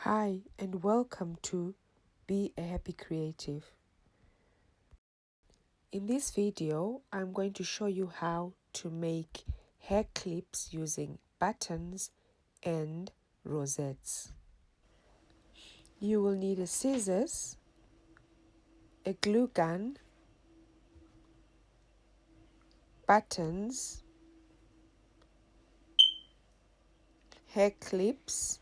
Hi and welcome to Be a Happy Creative. In this video, I'm going to show you how to make hair clips using buttons and rosettes. You will need a scissors, a glue gun, buttons, hair clips,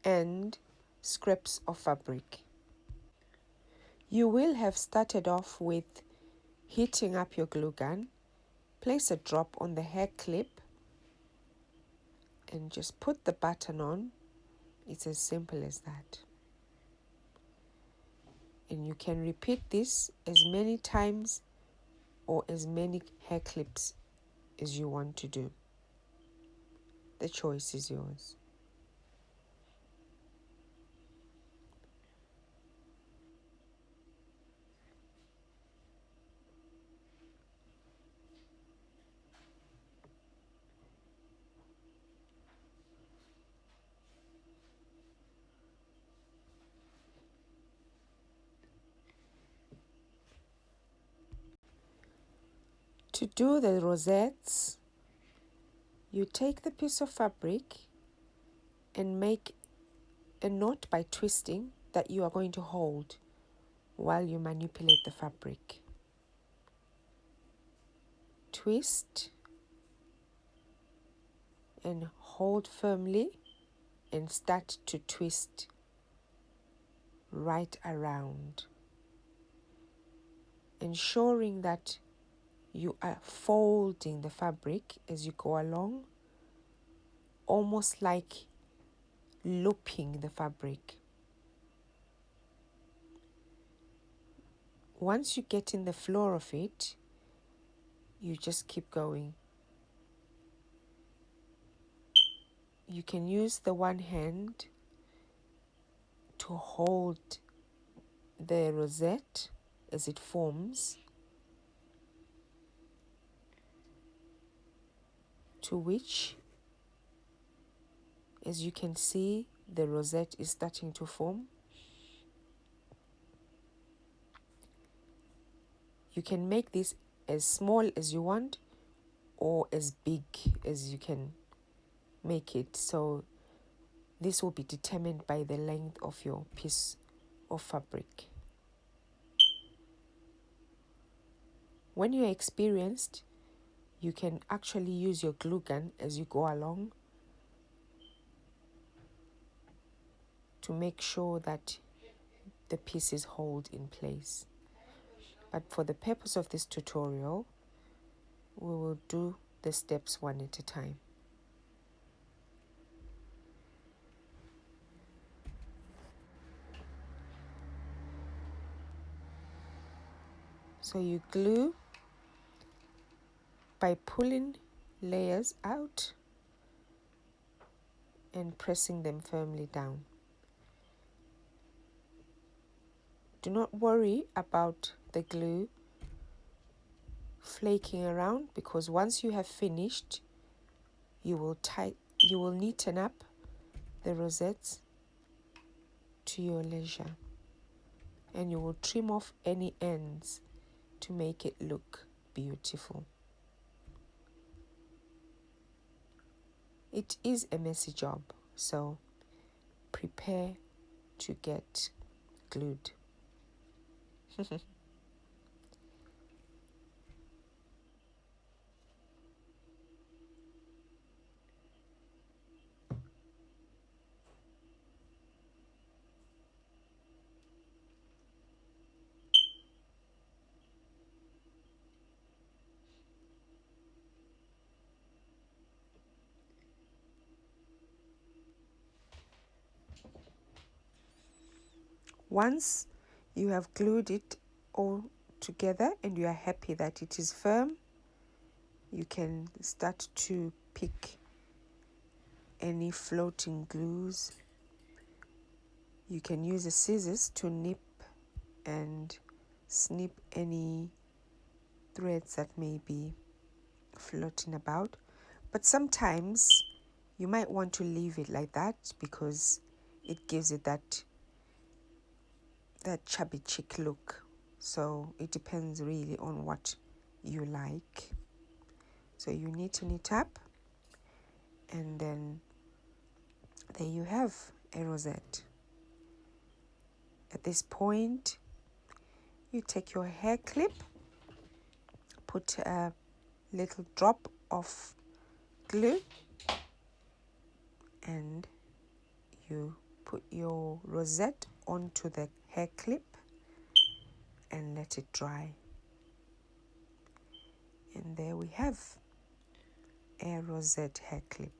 and scraps of fabric. You will have started off with heating up your glue gun. Place a drop on the hair clip and just put the button on. It's as simple as that. And you can repeat this as many times or as many hair clips as you want to do. The choice is yours. To do the rosettes, you take the piece of fabric and make a knot by twisting that you are going to hold while you manipulate the fabric. Twist and hold firmly and start to twist right around, ensuring that you are folding the fabric as you go along, almost like looping the fabric. Once you get in the flow of it, you just keep going. You can use the one hand to hold the rosette as it forms, to which, as you can see, the rosette is starting to form. You can make this as small as you want or as big as you can make it. So this will be determined by the length of your piece of fabric. When you're experienced, you can actually use your glue gun as you go along to make sure that the pieces hold in place. But for the purpose of this tutorial, we will do the steps one at a time. So you glue by pulling layers out and pressing them firmly down. Do not worry about the glue flaking around, because once you have finished, you will neaten up the rosettes to your leisure, and you will trim off any ends to make it look beautiful. It is a messy job, so prepare to get glued. Once you have glued it all together and you are happy that it is firm, you can start to pick any floating glues. You can use a scissors to nip and snip any threads that may be floating about. But sometimes You might want to leave it like that because it gives it that chubby chick look. So it depends really on what you like. So you neaten it up, and then there you have a rosette. At this point, you take your hair clip, put a little drop of glue, and you put your rosette onto the hair clip and let it dry. And there we have a rosette hair clip.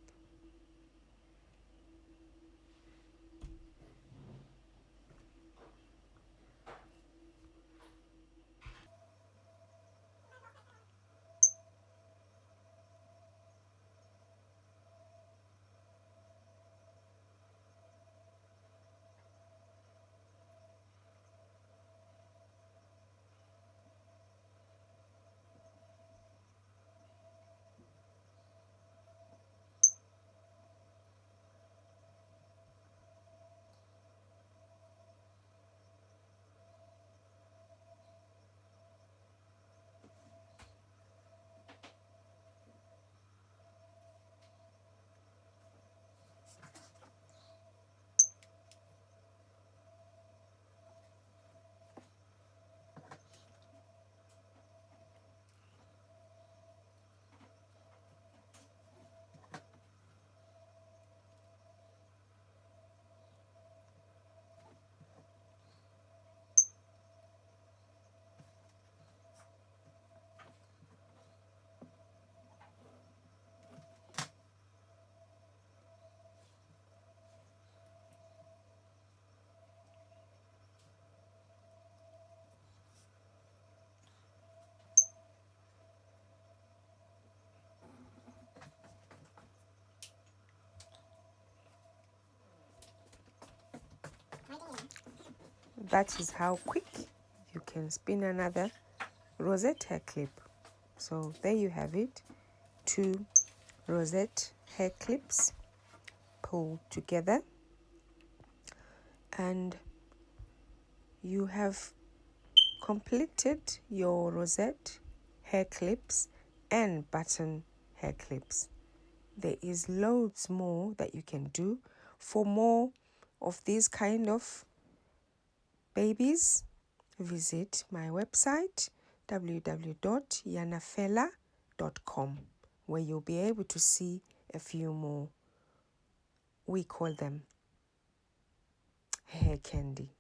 That is how quick you can spin another rosette hair clip. So there you have it, 2 rosette hair clips pulled together, and you have completed your rosette hair clips and button hair clips. There is loads more that you can do. For more of these kind of babies, visit my website www.yanafela.com, where you'll be able to see a few more. We call them hair candy.